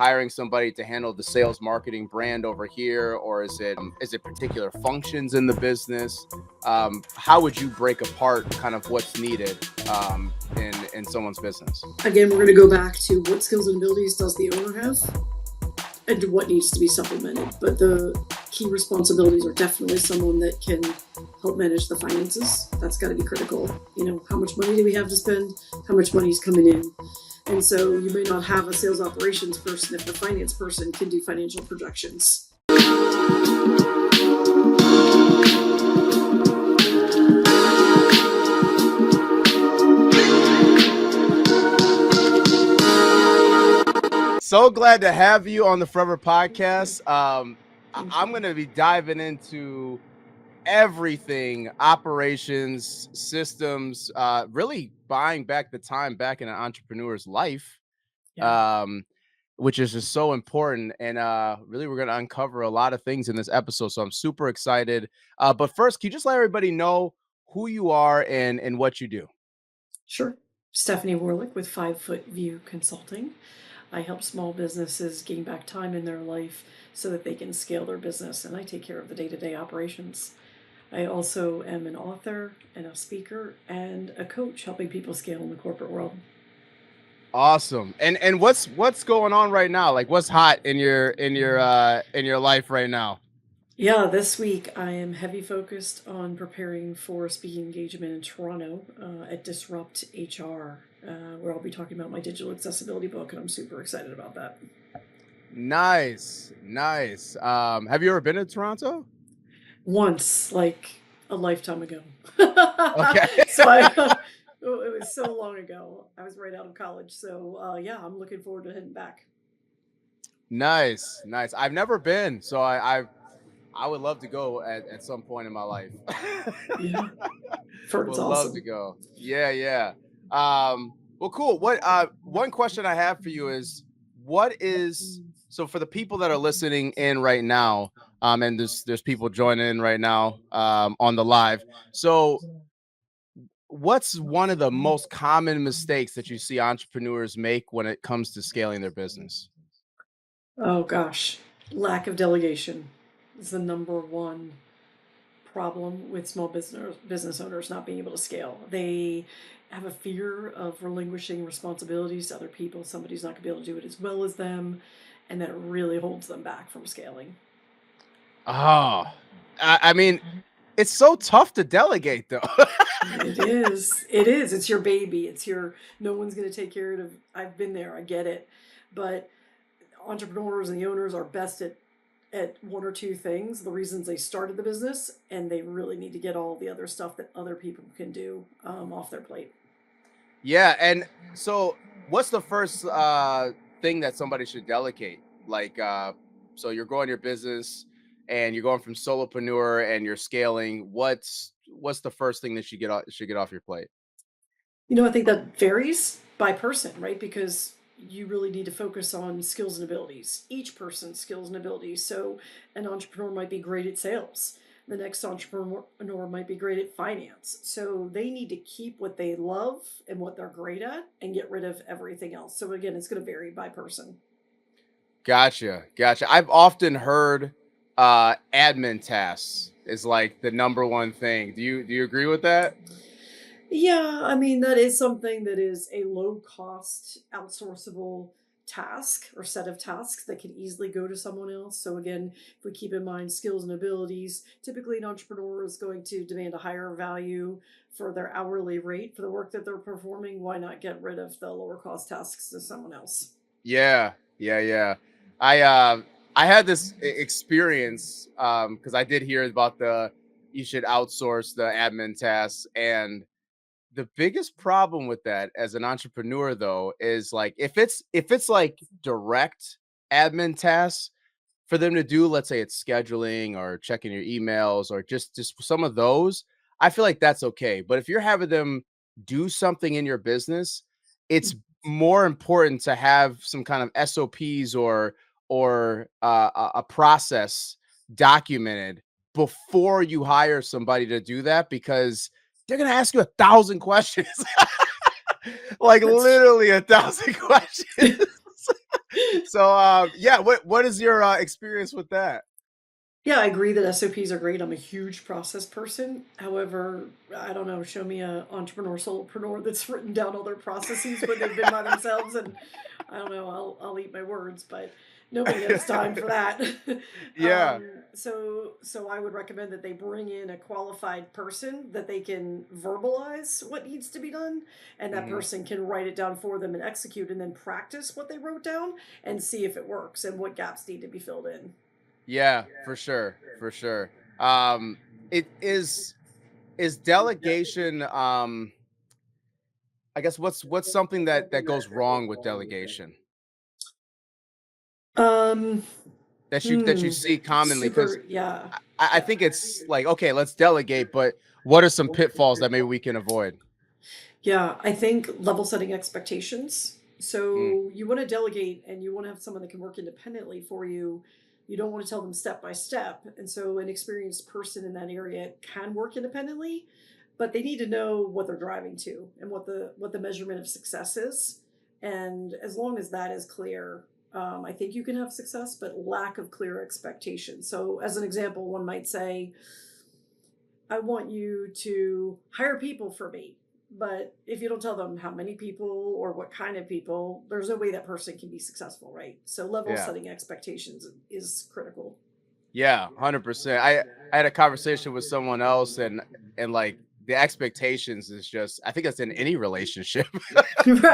hiring somebody to handle the sales marketing brand over here, or is it particular functions in the business? How would you break apart kind of what's needed in someone's business? Again, we're going to go back to what skills and abilities does the owner have and what needs to be supplemented. But the key responsibilities are definitely someone that can help manage the finances. That's got to be critical. How much money do we have to spend? How much money is coming in? And so you may not have a sales operations person if the finance person can do financial projections. So glad to have you on the Forever Podcast. I'm going to be diving into everything, operations, systems, really buying back the time back in an entrepreneur's life, Yeah. which is just so important. And really, we're going to uncover a lot of things in this episode. So I'm super excited. But first, can you just let everybody know who you are and what you do? Sure. Stephanie Warlick with 5 Foot View Consulting. I help small businesses gain back time in their life so that they can scale their business, and I take care of the day-to-day operations. I also am an author and a speaker and a coach helping people scale in the corporate world. Awesome. And what's going on right now? Like what's hot in your life right now? Yeah, this week I am heavy focused on preparing for a speaking engagement in Toronto at Disrupt HR, where I'll be talking about my digital accessibility book, and I'm super excited about that. Nice. Have you ever been to Toronto? Once, like a lifetime ago. Okay. It was so long ago. I was right out of college. So yeah, I'm looking forward to heading back. Nice. I've never been, so I would love to go at some point in my life. Yeah. It's Would love to awesome. go. Yeah. Well, cool. What one question I have for you is what is so for the people that are listening in right now, and there's people joining in right now on the live. So what's one of the most common mistakes that you see entrepreneurs make when it comes to scaling their business? Oh gosh. Lack of delegation is the number one problem with small business owners not being able to scale. They have a fear of relinquishing responsibilities to other people. Somebody's not going to be able to do it as well as them, and that really holds them back from scaling. Oh, I mean, it's so tough to delegate though. It is. It is. It's your baby. No one's going to take care of it. I've been there. I get it. But entrepreneurs and the owners are best at one or two things, the reasons they started the business, and they really need to get all the other stuff that other people can do off their plate. Yeah, and so what's the first thing that somebody should delegate? Like so you're growing your business and you're going from solopreneur and you're scaling. What's the first thing that should get off your plate? I think that varies by person, right? Because you really need to focus on skills and abilities, each person's skills and abilities. So an entrepreneur might be great at sales. The next entrepreneur might be great at finance. So they need to keep what they love and what they're great at and get rid of everything else. So again, it's going to vary by person. Gotcha. I've often heard admin tasks is like the number one thing. Do you agree with that? Yeah, I mean, that is something that is a low cost, outsourceable task or set of tasks that can easily go to someone else. So, again, if we keep in mind skills and abilities, typically an entrepreneur is going to demand a higher value for their hourly rate for the work that they're performing. Why not get rid of the lower cost tasks to someone else? Yeah. I uh I had this experience because I did hear about the you should outsource the admin tasks, and the biggest problem with that as an entrepreneur though is like if it's like direct admin tasks for them to do, let's say it's scheduling or checking your emails or just some of those, I feel like that's okay. But if you're having them do something in your business, it's more important to have some kind of SOPs or a process documented before you hire somebody to do that, because they're gonna ask you 1,000 questions. Like That's literally 1,000 questions. So, yeah, what is your experience with that? Yeah, I agree that SOPs are great. I'm a huge process person. However, I don't know, show me a entrepreneur, solopreneur that's written down all their processes when they've been by themselves, and I don't know, I'll eat my words, but nobody has time for that. Yeah. So I would recommend that they bring in a qualified person that they can verbalize what needs to be done, and that Hmm. person can write it down for them and execute, and then practice what they wrote down and see if it works and what gaps need to be filled in. Yeah, for sure, for sure. Um, it is delegation. I guess what's something that goes wrong with delegation Um, that you see commonly? Because super, yeah, I yeah. think it's like, okay, let's delegate, but what are some pitfalls that maybe we can avoid? Yeah, I think level setting expectations. Mm, So you want to delegate and you want to have someone that can work independently for you. You don't want to tell them step by step. And so an experienced person in that area can work independently, but they need to know what they're driving to and what the measurement of success is. And as long as that is clear, I think you can have success, but lack of clear expectations. So as an example, one might say, I want you to hire people for me. But if you don't tell them how many people or what kind of people, there's no way that person can be successful, right? So level yeah. setting expectations is critical. Yeah, 100%. I had a conversation with someone else, and like the expectations is just, I think that's in any relationship.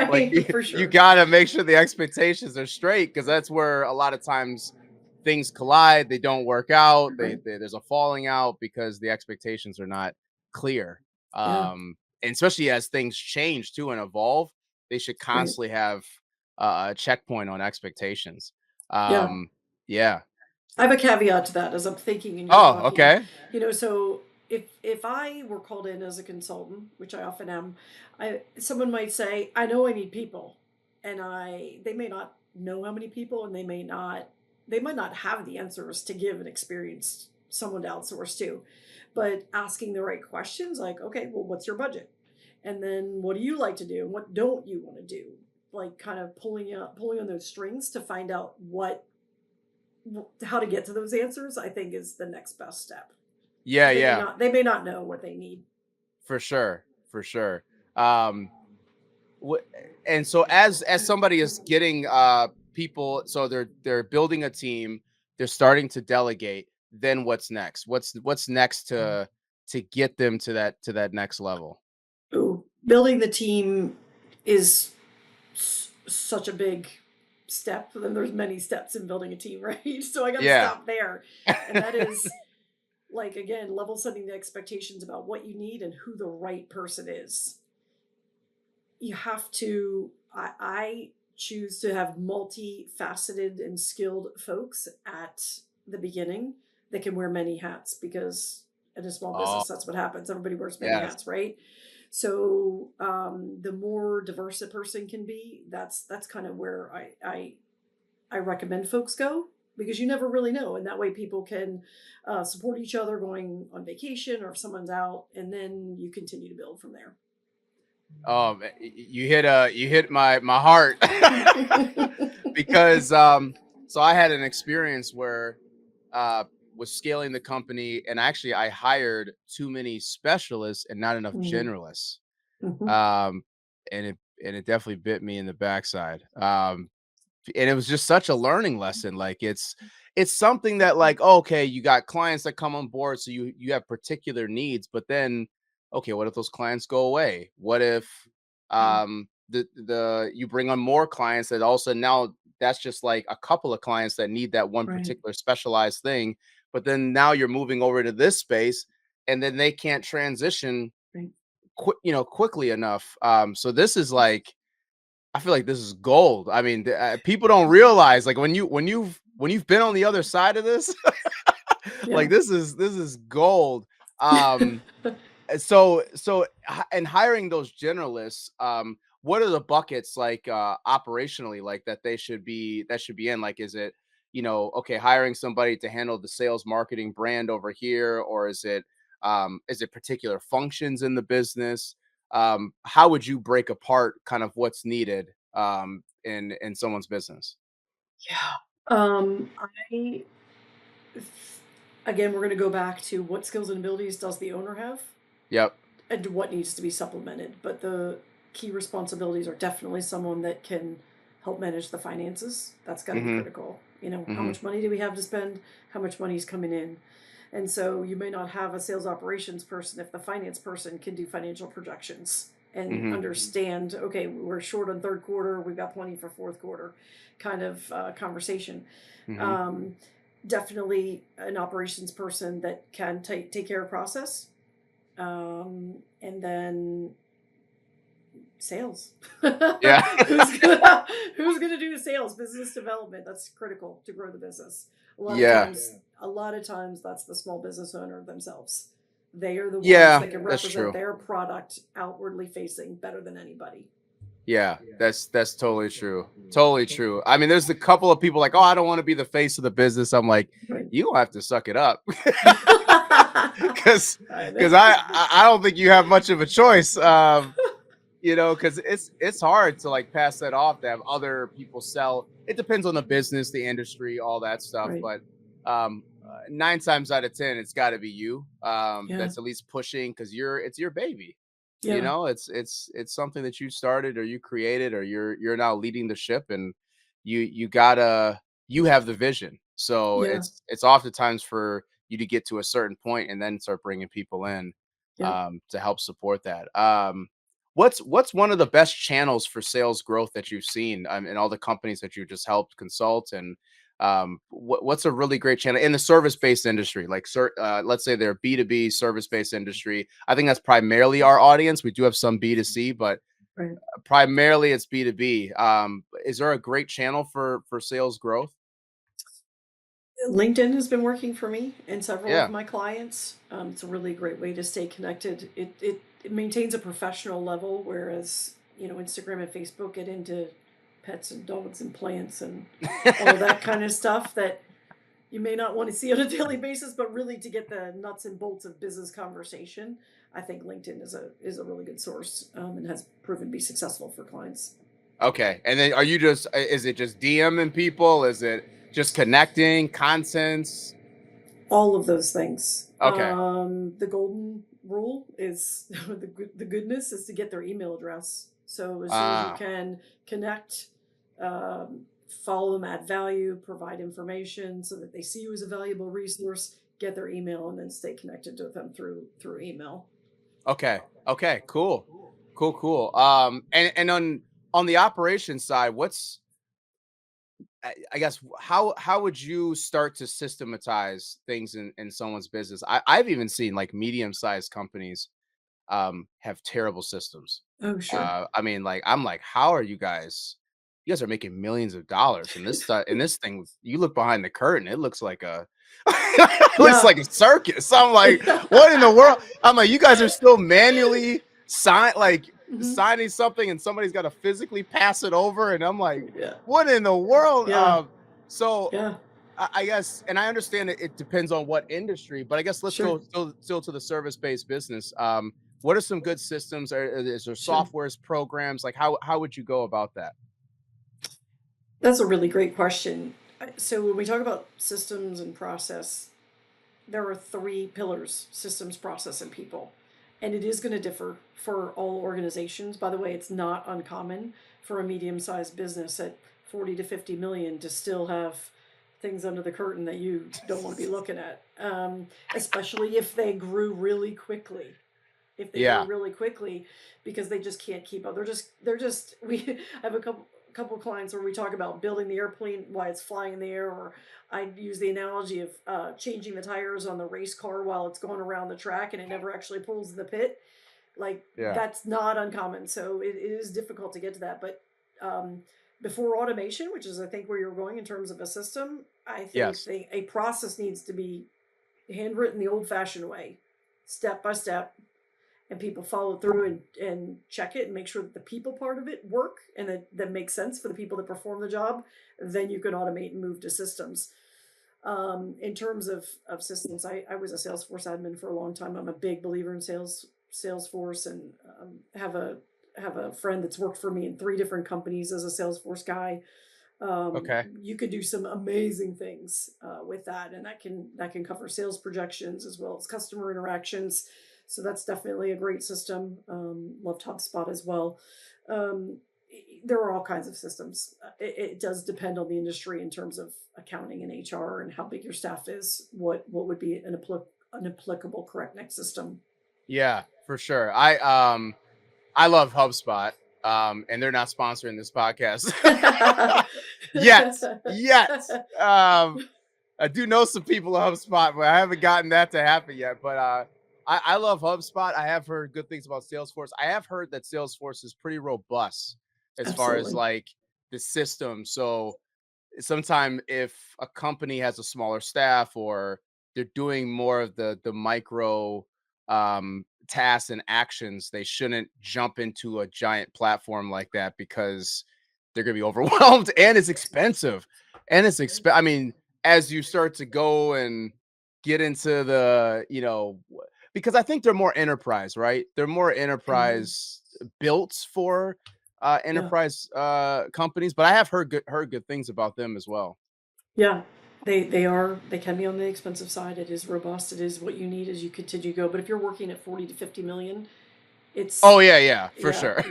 Like Right, you, for you sure. got to make sure the expectations are straight, because that's where a lot of times things collide, they don't work out, Right. there's a falling out because the expectations are not clear. Yeah. And especially as things change too and evolve, they should Right. constantly have a checkpoint on expectations. Yeah. Um, yeah. I have a caveat to that as I'm thinking and you're Oh, talking. okay. So if I were called in as a consultant, which I often am, I someone might say, I know I need people. And they may not know how many people and they might not have the answers to give an experienced someone to outsource to. But asking the right questions, like, okay, well, what's your budget? And then what do you like to do? And what don't you want to do? Like kind of pulling on those strings to find out how to get to those answers, I think is the next best step Yeah, because yeah, they may not know what they need. for sure, for sure. Um, wh- and so as somebody is getting people, so they're building a team, they're starting to delegate. Then what's next? What's next to get them to that next level? Ooh, building the team is such a big step. Then there's many steps in building a team, right? So I got to Yeah. stop there, and that is like again level setting the expectations about what you need and who the right person is. You have to I choose to have multifaceted and skilled folks at the beginning that can wear many hats because in a small Oh, business that's what happens, everybody wears many yes. hats, right? So the more diverse a person can be, that's kind of where I recommend folks go because you never really know, and that way people can support each other going on vacation or if someone's out, and then you continue to build from there. You hit my heart. Because so I had an experience where uh was scaling the company, and actually I hired too many specialists and not enough Mm, generalists. mhm. Um and it definitely bit me in the backside. And it was just such a learning lesson. Like it's something that, like, okay, you got clients that come on board, so you have particular needs, but then okay, what if those clients go away? What if Yeah, the you bring on more clients that also, now that's just like a couple of clients that need that one right, particular specialized thing, but then now you're moving over to this space, and then they can't transition right. quickly enough. So this is like, I feel like this is gold. I mean, people don't realize, like, when you've been on the other side of this, like, Yeah. this is gold. Um, and hiring those generalists, what are the buckets, like, operationally, like, that should be in? Like, is it, okay, hiring somebody to handle the sales, marketing, brand over here, or is it particular functions in the business? How would you break apart kind of what's needed in someone's business. Yeah. I again, we're going to go back to what skills and abilities does the owner have, Yep. and what needs to be supplemented. But the key responsibilities are definitely someone that can help manage the finances. That's got to be Mhm. critical. You know, how Mhm. much money do we have to spend? How much money is coming in? And so you may not have a sales operations person if the finance person can do financial projections and Mhm. understand, okay, we're short on third quarter, we've got plenty for fourth quarter kind of conversation. Mhm. Um, Definitely an operations person that can take care of process, and then sales. Yeah. Who's gonna do the sales? Business development. That's critical to grow the business. Yeah. A lot of times that's the small business owner themselves. They are the ones Yeah, that can that's represent true. their product outwardly facing better than anybody. Yeah, that's totally true. Totally true. I mean, there's a couple of people like, "Oh, I don't wanna be the face of the business." I'm like, Right. "You don't have to suck it up." 'Cause I 'cause know. I don't think you have much of a choice, because it's hard to, like, pass that off to have other people sell. It depends on the business, the industry, all that stuff, Right. but, 9 times out of 10, it's gotta be you, Yeah. that's at least pushing because it's your baby. Yeah. It's something that you started or you created or you're now leading the ship, and you gotta you have the vision. So Yeah. it's oftentimes for you to get to a certain point and then start bringing people in, Yeah. to help support that. What's one of the best channels for sales growth that you've seen, in all the companies that you just helped consult, and what's a really great channel in the service-based industry, like let's say they're B2B service-based industry. I think that's primarily our audience. We do have some B2C, but Right. primarily it's B2B. Is there a great channel for sales growth? LinkedIn has been working for me and several of Yeah. my clients. It's a really great way to stay connected. It maintains a professional level, whereas Instagram and Facebook get into pets and dogs and plants and all of that kind of stuff that you may not want to see on a daily basis. But really, to get the nuts and bolts of business conversation, I think LinkedIn is a really good source, and has proven to be successful for clients. Okay. And then are you just is it just DMing people? Is it just connecting contents? All of those things. Okay. The golden rule is the goodness is to get their email address. So as soon as you Ah, can connect, follow them, add value, provide information so that they see you as a valuable resource, get their email, and then stay connected to them through email. okay. Okay, cool. Cool, cool. And on the operations side, I guess how would you start to systematize things in someone's business? I've even seen like medium-sized companies have terrible systems. Oh, sure. I mean, like, I'm like, how are you guys are making millions of dollars and this stuff and this thing, you look behind the curtain, it looks like a it looks Yeah. like a circus. I'm like, what in the world? I'm like, you guys are still manually Mhm. signing something and somebody's got to physically pass it over. And I'm like, Yeah. what in the world? Yeah. So Yeah. I guess, and I understand it depends on what industry, but I guess let's Sure. go still to the service-based business. What are some good systems? Or is there Sure. softwares, programs? Like how would you go about that? That's a really great question. So when we talk about systems and process, there are three pillars: systems, process, and people. And it is going to differ for all organizations. By the way, it's not uncommon for a medium sized business at 40 to 50 million to still have things under the curtain that you don't want to be looking at, especially if they grew really quickly. If they grew Yeah, really quickly, because they just can't keep up. They're just we I have a couple of clients where we talk about building the airplane while it's flying in the air, or I use the analogy of changing the tires on the race car while it's going around the track and it never actually pulls the pit. Like, yeah, that's not uncommon. So it is difficult to get to that. But um, before automation, which is I think where you're going in terms of a system, I think yes, a process needs to be handwritten the old fashioned way, step by step, and people follow through and check it and make sure that the people part of it work and that makes sense for the people that perform the job, then you can automate and move to systems. In terms of systems, I was a Salesforce admin for a long time. I'm a big believer in Salesforce, and have have a friend that's worked for me in 3 different companies as a Salesforce guy. Okay. You could do some amazing things with that, and that can cover sales projections as well as customer interactions. So that's definitely a great system. Loved HubSpot as well. Um, there are all kinds of systems. It does depend on the industry in terms of accounting and HR and how big your staff is. What would be an applicable correct next system? Yeah, for sure. I love HubSpot. And they're not sponsoring this podcast yet. Yet. I do know some people at HubSpot, but I haven't gotten that to happen yet. But I love HubSpot. I have heard good things about Salesforce. I have heard that Salesforce is pretty robust as far as Absolutely. like the system. So sometimes if a company has a smaller staff or they're doing more of the micro tasks and actions, they shouldn't jump into a giant platform like that because they're going to be overwhelmed and it's expensive. And I mean, as you start to go and get into because I think they're more enterprise, right? They're more Mhm. enterprise built for Yeah. enterprise companies, but I have heard good things about them as well. Yeah, they can be on the expensive side. It is robust. It is what you need as you continue to go. But if you're working at 40 to 50 million, Oh it's, yeah, yeah, for yeah, sure.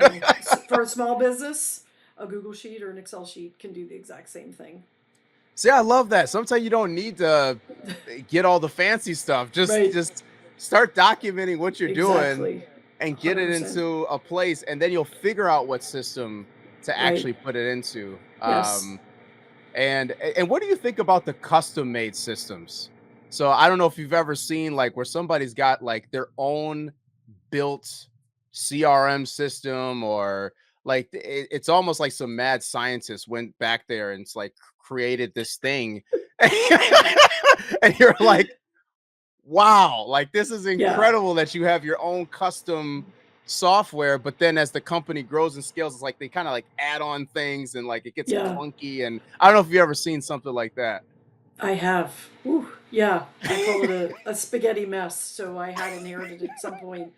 for a small business, a Google sheet or an Excel sheet can do the exact same thing. See, I love that. Sometimes you don't need to get all the fancy stuff. Just Right. just start documenting what you're doing Exactly. and get it 100%. into a place, and then you'll figure out what system to Right. actually put it into. Yes. And what do you think about the custom made systems? So I don't know if you've ever seen like where somebody's got like their own built CRM system or like it's almost like some mad scientist went back there and it's like created this thing. And you're like, wow, like this is Yeah. incredible that you have your own custom software, but then as the company grows and scales, it's like they kind of like add on things and like it gets Yeah. clunky. And I don't know if you've ever seen something like that. I have. Ooh, yeah. I call it a spaghetti mess. So I had inherited at some point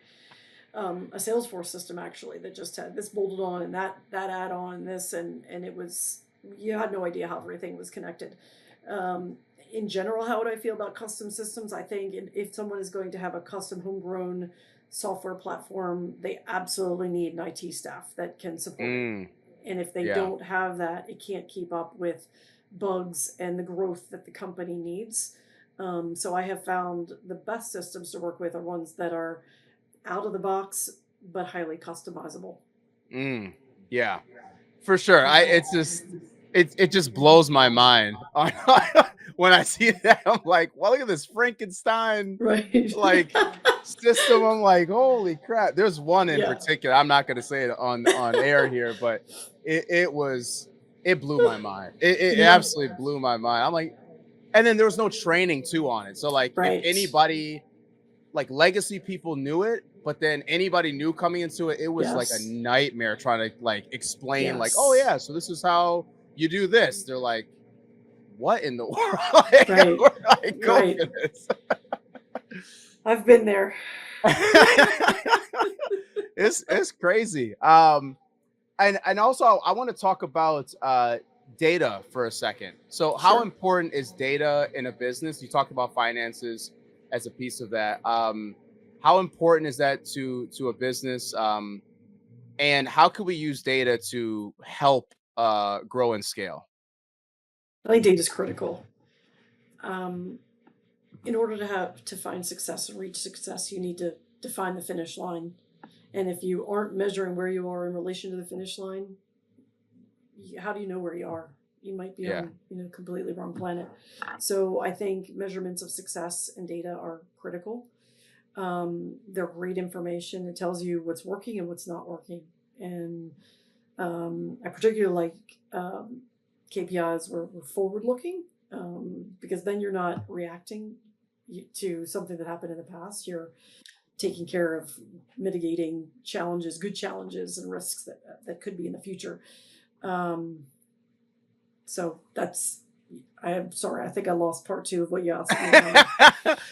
a Salesforce system actually that just had this bolted on and that add on this and it was, you had no idea how everything was connected. Um, in general, how would I feel about custom systems? I think if someone is going to have a custom homegrown software platform, they absolutely need an IT staff that can support it. Mm, And if they yeah. don't have that, it can't keep up with bugs and the growth that the company needs. So I have found the best systems to work with are ones that are out of the box but highly customizable. Mm, yeah. For sure. I Mhm. it's just it just blows my mind when I see that. I'm like, well, look at this Frankenstein Right. like system. I'm like, holy crap. There's one in Yeah. particular. I'm not gonna say it on air here, but it blew my mind. It Yeah. absolutely blew my mind. I'm like, and then there was no training too on it. So like if Right. anybody like legacy people knew it, but then anybody new coming into it, it was like a Yes. nightmare trying to like explain, like, oh Yes. yeah, so this is how you do this. They're like, what in the world? Like, Right. where do I go Right. for this? I've been there. It's crazy. And also I want to talk about data for a second. So how Sure. important is data in a business? You talked about finances as a piece of that. How important is that to a business? And how can we use data to help grow and scale? I think data is critical. Um, in order to find success and reach success, you need to define the finish line. And if you aren't measuring where you are in relation to the finish line, how do you know where you are? You might be Yeah. on, completely wrong planet. So I think measurements of success and data are critical. They're great information. It tells you what's working and what's not working. And I particularly like KPIs were forward looking, because then you're not reacting to something that happened in the past. You're taking care of mitigating challenges, good challenges, and risks that could be in the future. Um, so that's. I am sorry. I think I lost part two of what you asked me.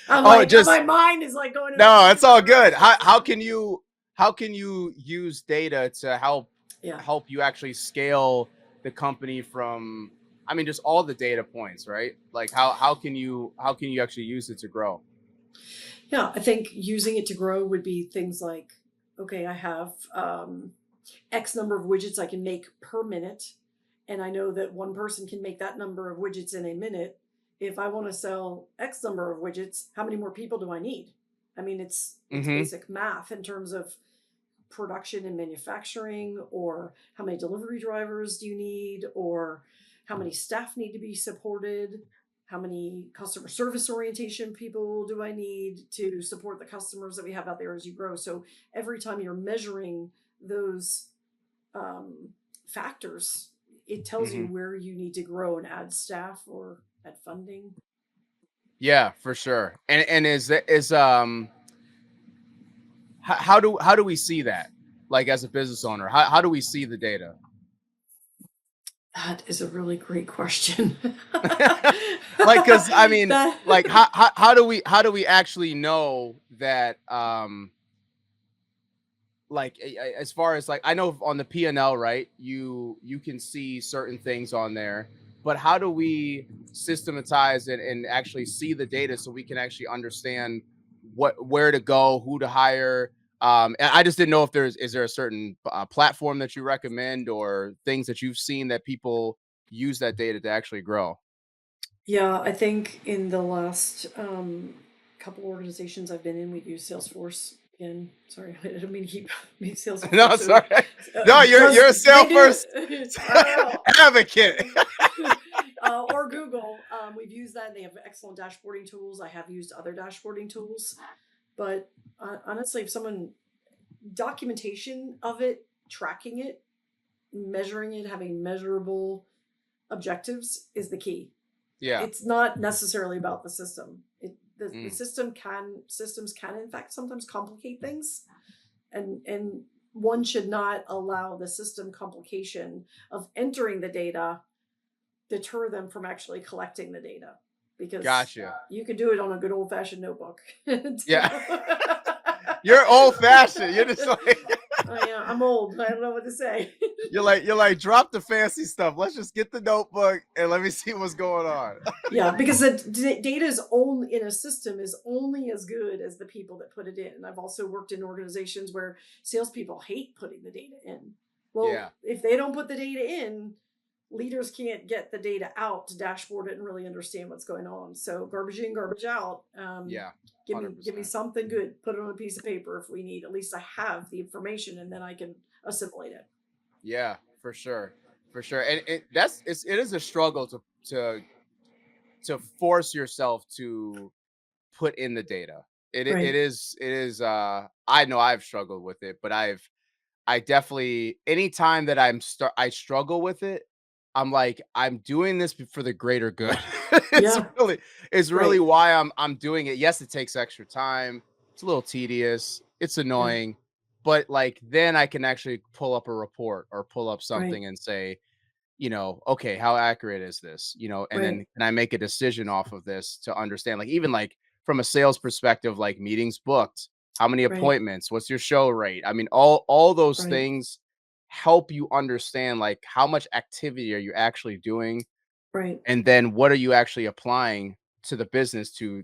I'm Oh, like, my just mind is like going in a no, million it's all different good. directions. How can you how can you use data to Yeah. help you actually scale the company from, I mean, just all the data points, right? Like how can you actually use it to grow? Yeah, I think using it to grow would be things like, okay, I have X number of widgets I can make per minute, and I know that one person can make that number of widgets in a minute. If I want to sell X number of widgets, how many more people do I need? I mean, it's Mhm. basic math in terms of production and manufacturing, or how many delivery drivers do you need, or how many staff need to be supported, how many customer service orientation people do I need to support the customers that we have out there as you grow. So every time you're measuring those um, factors, it tells you Mhm. where you need to grow and add staff or add funding. Yeah, for sure. And is how do we see that? Like as a business owner, how do we see the data? That is a really great question. Like, cuz I mean, that like how do we actually know that like as far as like I know on the P&L, right? You can see certain things on there, but how do we systematize it and actually see the data so we can actually understand where to go, who to hire? And I just didn't know if is there a certain platform that you recommend or things that you've seen that people use that data to actually grow. Yeah, I think in the last couple organizations I've been in, we've used Salesforce. Again, sorry, I didn't mean to keep me No, Salesforce. So, sorry. No, you're a does they do? Salesforce I don't advocate. know. Or Google. We've used that. They have excellent dashboarding tools. I have used other dashboarding tools, but honestly, if someone documentation of it, tracking it, measuring it, having measurable objectives is the key. Yeah. It's not necessarily about the system. The Mm. systems can in fact sometimes complicate things, and one should not allow the system complication of entering the data deter them from actually collecting the data, because Gotcha. you could do it on a good old fashioned notebook. Yeah. You're old fashioned. You're just like Yeah, I'm old. I don't know what to say. you're like drop the fancy stuff. Let's just get the notebook and let me see what's going on. Yeah, because the data is only in a system is only as good as the people that put it in. And I've also worked in organizations where salespeople hate putting the data in. Well, Yeah. if they don't put the data in, leaders can't get the data out to dashboard it and really understand what's going on. So garbage in, garbage out. Yeah. Give me 100%. something good. Put it on a piece of paper if we need. At least I have the information, and then I can assimilate it. Yeah, for sure. For sure. And it is a struggle to force yourself to put in the data. Right. It is I know I've struggled with it, but I definitely anytime that I struggle with it, I'm like, I'm doing this for the greater good. it's Yeah. really it's really Right. why I'm doing it. Yes, it takes extra time. It's a little tedious. It's Yeah. annoying, but like then I can actually pull up a report or pull up Right. something and say, okay, how accurate is this? And Right. then can I make a decision off of this to understand, like, even like from a sales perspective, like meetings booked, how many Right. appointments, what's your show rate? I mean, all those Right. things help you understand like how much activity are you actually doing, Right. and then what are you actually applying to the business to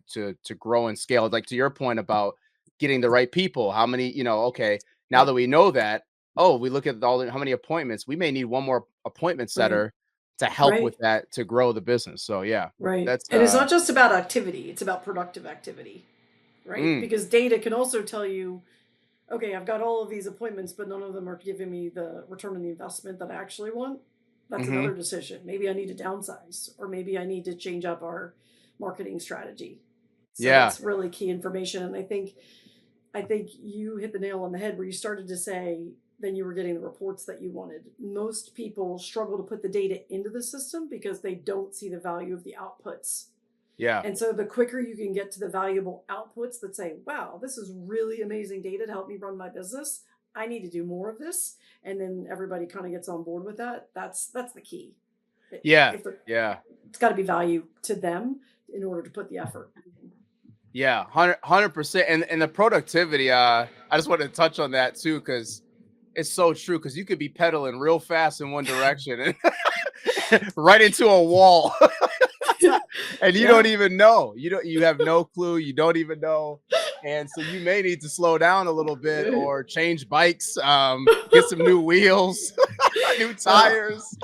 grow and scale. Like to your point about getting the right people, how many, okay, now Yeah. that we know that, oh, we look at how many appointments we may need, one more appointment Right. setter to help with Right. that to grow the business. So yeah, Right. that's And it's not just about activity, it's about productive activity, right? mm, Because data can also tell you, okay, I've got all of these appointments, but none of them are giving me the return on the investment that I actually want. That's mm-hmm, another decision. Maybe I need to downsize, or maybe I need to change up our marketing strategy. So yeah, that's really key information. And I think you hit the nail on the head where you started to say then you were getting the reports that you wanted. Most people struggle to put the data into the system because they don't see the value of the outputs. yeah, And so the quicker you can get to the valuable outputs that say, wow, this is really amazing data to help me run my business. I need to do more of this. And then everybody kind of gets on board with that. That's the key. yeah, If the, yeah. it's got to be value to them in order to put the effort. Yeah, 100%. And the productivity, I just wanted to touch on that too, because it's so true. Because you could be pedaling real fast in one direction and right into a wall. And you don't Yeah. even know. You have no clue. You don't even know. And so you may need to slow down a little bit or change bikes, get some new wheels, new uh, tires.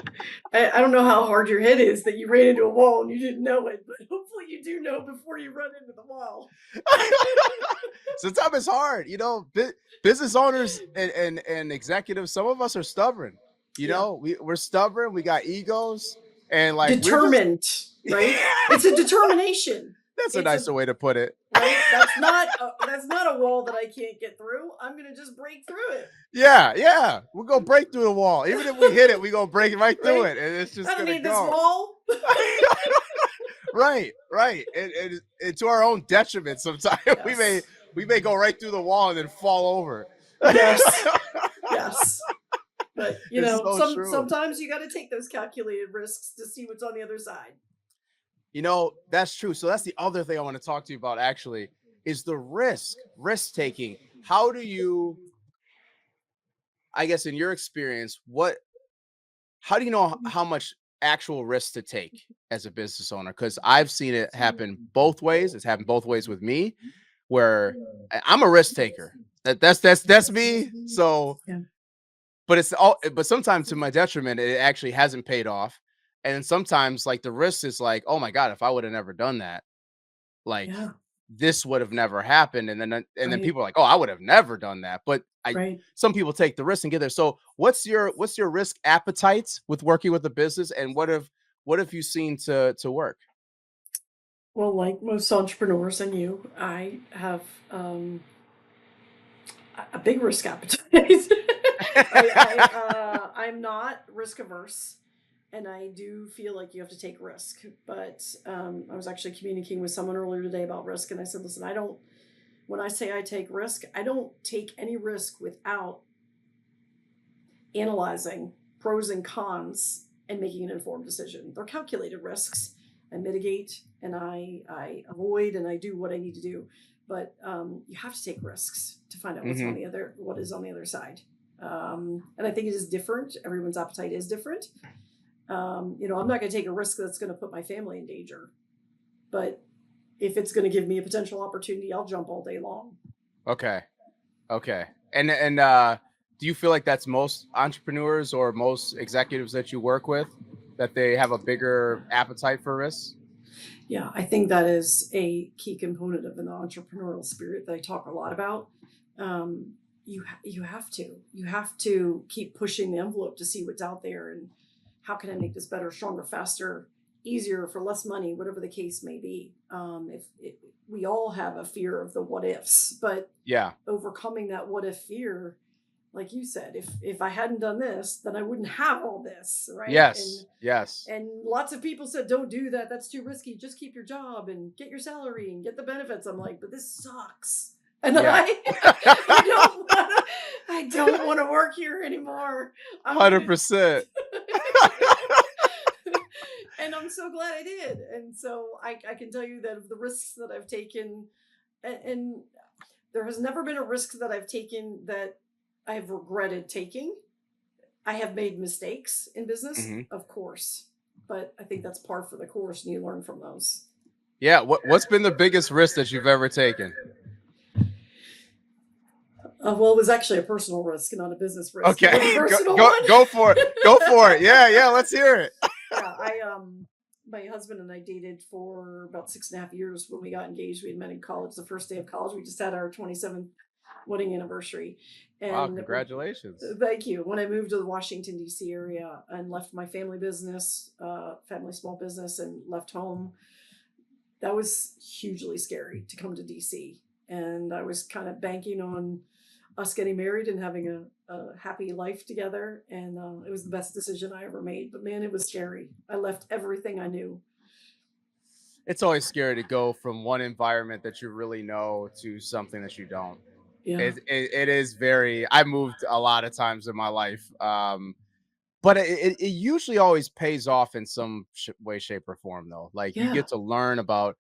I don't know how hard your head is that you ran into a wall and you didn't know it, but hopefully you do know before you run into the wall. Sometimes it's hard, business owners and executives, some of us are stubborn. Yeah. We're stubborn, we got egos, and like we're just Determined, right? It's a determination. that's a It's a nicer way to put it. right. That's not a wall that I can't get through. I'm gonna just break through it. Yeah, yeah. We're gonna break through the wall. Even if we hit it, we're gonna break right through Right? it, and it's I just don't gonna need this go. wall. Right, right. And to our own detriment sometimes. we may Yes. we may go right through the wall and then fall over. Yes. Yes. But It's so true. sometimes you got to take those calculated risks to see what's on the other side. That's true. So that's the other thing I want to talk to you about actually is the risk taking. How do you, I guess in your experience, how do you know how much actual risk to take as a business owner? Because I've seen it happen both ways. It's happened both ways with me, where I'm a risk taker. That's me. So, Yeah. but sometimes to my detriment, it actually hasn't paid off. And then sometimes like the risk is like, oh my God, if I would have never done that, like Yeah. this would have never happened. And then Right. people are like, oh, I would have never done that. But I Right. some people take the risk and get there. So what's your risk appetite with working with a business, and what have you seen to work? Well, like most entrepreneurs and you, I have a big risk appetite. I'm not risk averse, and I do feel like you have to take risk. But I was actually communicating with someone earlier today about risk, and I said, listen, I don't. When I say I take risk, I don't take any risk without analyzing pros and cons and making an informed decision. They're calculated risks. I mitigate and I avoid and I do what I need to do. But you have to take risks to find out Hmm. what is on the other side. And I think it is different. Everyone's appetite is different. I'm not going to take a risk that's going to put my family in danger. But if it's going to give me a potential opportunity, I'll jump all day long. Okay. Okay. And do you feel like that's most entrepreneurs or most executives that you work with, that they have a bigger appetite for risk? Yeah, I think that is a key component of an entrepreneurial spirit that I talk a lot about. You have to keep pushing the envelope to see what's out there and how can I make this better, stronger, faster, easier for less money, whatever the case may be. If we all have a fear of the what ifs, but Yeah. overcoming that what if fear, like you said, if I hadn't done this, then I wouldn't have all this, right? and Yes. Yes. and lots of people said, don't do that. That's too risky. Just keep your job and get your salary and get the benefits. I'm like, but this sucks. And Yeah. I don't wanna, I don't want to work here anymore. I'm gonna 100%. and I'm so glad I did. And so I can tell you that of the risks that I've taken, and there has never been a risk that I've taken that I've regretted taking. I have made mistakes in business, Hmm. of course, but I think that's par for the course, and you learn from those. Yeah. What's been the biggest risk that you've ever taken? Well, it was actually a personal risk, not a business risk. You want a Okay. Go personal go one? go for it. Go for it. Yeah, yeah. Let's hear it. Yeah, my husband and I dated for about 6.5 years. When we got engaged, we had met in college. The first day of college, we just had our 27th wedding anniversary, Wow, and congratulations. thank you. When I moved to the Washington D.C. area and left my family small business, and left home, that was hugely scary to come to DC. And I was kind of banking on us getting married and having a happy life together. And it was the best decision I ever made. But man, it was scary. I left everything I knew. It's always scary to go from one environment that you really know to something that you don't. Yeah. It is very. I moved a lot of times in my life, but it usually always pays off in some way, shape, or form. Though, like you Yeah. get to learn about.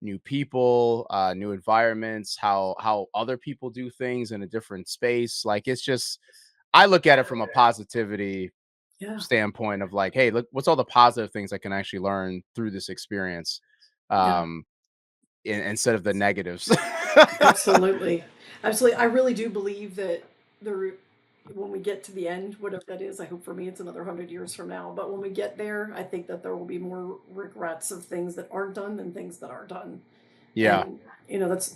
new people, new environments, how other people do things in a different space. Like it's just I look at it from a positivity Yeah. standpoint of like, hey, look, what's all the positive things I can actually learn through this experience, Yeah. um, instead of the negatives. Absolutely. Absolutely. I really do believe that there, when we get to the end, whatever that is, I hope for me it's another 100 years from now. But when we get there, I think that there will be more regrets of things that aren't done than things that are done. Yeah, And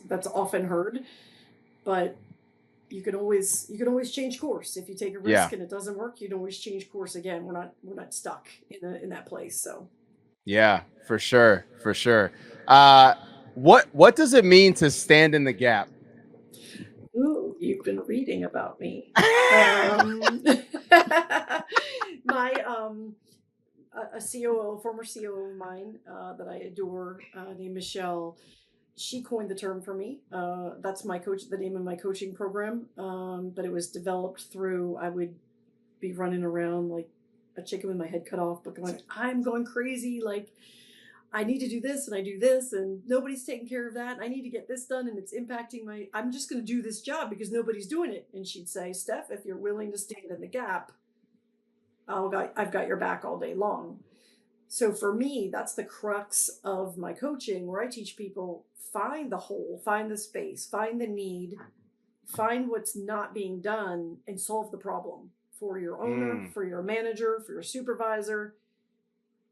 that's often heard, but you can always change course. If you take a yeah, risk and it doesn't work, you can always change course again. We're not stuck in that place. So yeah, for sure, for sure. Uh, what does it mean to stand in the gap? ooh, you've been reading about me. My a COO, former COO of mine that I adore, named Michelle. She coined the term for me. That's the name of my coaching program. But it was developed through I would be running around like a chicken with my head cut off, but going, I'm going crazy. Like I need to do this and I do this and nobody's taking care of that. And I need to get this done and it's impacting I'm just going to do this job because nobody's doing it. And she'd say, Steph, if you're willing to stand in the gap, I've got your back all day long. So for me, that's the crux of my coaching where I teach people find the hole, find the space, find the need, find what's not being done and solve the problem for your owner, Mm, for your manager, for your supervisor,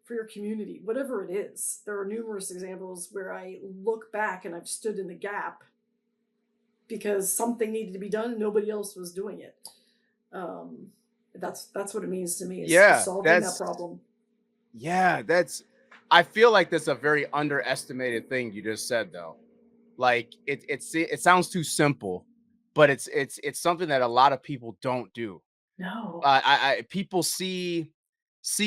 for your community, whatever it is. There are numerous examples where I look back and I've stood in the gap because something needed to be done and nobody else was doing it. Um, that's what it means to me is yeah, solving that problem. that's. I feel like that's a very underestimated thing you just said though. Like it sounds too simple, but it's something that a lot of people don't do. No. People see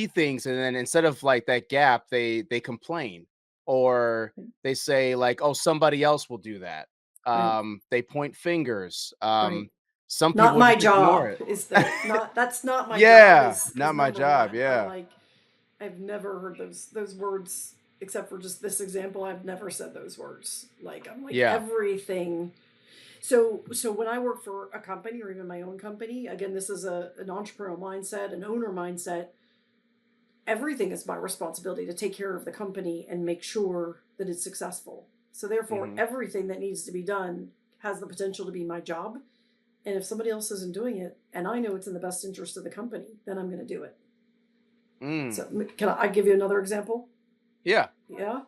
things and then instead of like that gap, they complain or they say like, oh, somebody else will do that. Right. They point fingers. Right. Some Not people my just ignore job it. is the not that's not my job Yeah, is not my number job. one. I'm Yeah, like I've never heard those words except for just this example. I've never said those words. Like I'm like yeah. everything. So when I work for a company or even my own company, again, this is an entrepreneurial mindset, an owner mindset. Everything is my responsibility to take care of the company and make sure that it's successful. So therefore, Hmm. everything that needs to be done has the potential to be my job. And if somebody else isn't doing it, and I know it's in the best interest of the company, then I'm going to do it. Mm, So can I give you another example? yeah. Yeah.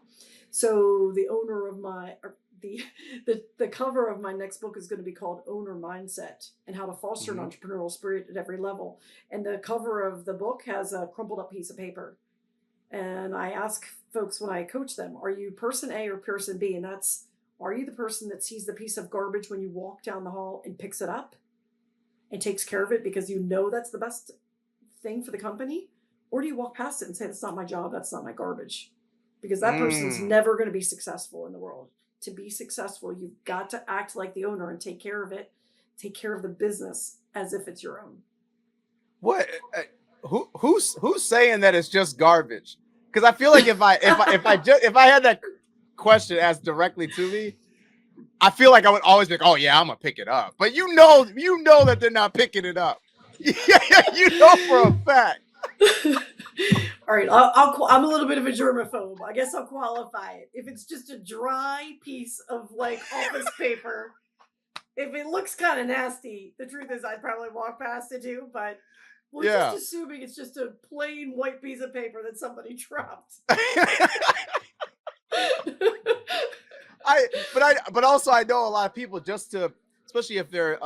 So the owner of my or the cover of my next book is going to be called Owner Mindset and How to Foster an Hmm. Entrepreneurial Spirit at Every Level. And the cover of the book has a crumpled up piece of paper. And I ask folks when I coach them, are you person A or person B? And that's are you the person that sees the piece of garbage when you walk down the hall and picks it up and takes care of it because you know that's the best thing for the company? Or do you walk past it and say, that's not my job, that's not my garbage? Because that person's Mm. never going to be successful in the world. To be successful, you've got to act like the owner and take care of it, take care of the business as if it's your own. What? Who's saying that it's just garbage? Because I feel like if I had that question asked directly to me, I feel like I would always be like, oh yeah, I'm gonna pick it up. But you know that they're not picking it up. Yeah, you know for a fact. All right, I'm a little bit of a germaphobe. I guess I'll qualify it. If it's just a dry piece of like office paper, if it looks kind of nasty, the truth is I'd probably walk past it too. But we're just Yeah. assuming it's just a plain white piece of paper that somebody dropped. But also I know a lot of people just to especially if they're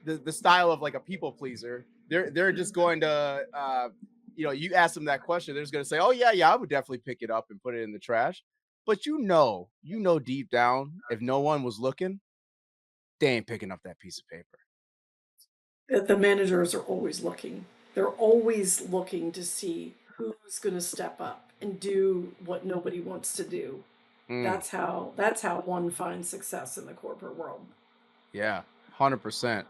the style of like a people pleaser, they're just going to you ask them that question, they're just gonna say, oh yeah, I would definitely pick it up and put it in the trash. But you know deep down, if no one was looking, they ain't picking up that piece of paper. The managers are always looking. They're always looking to see who's going to step up and do what nobody wants to do. Mm, That's how one finds success in the corporate world. yeah, 100%.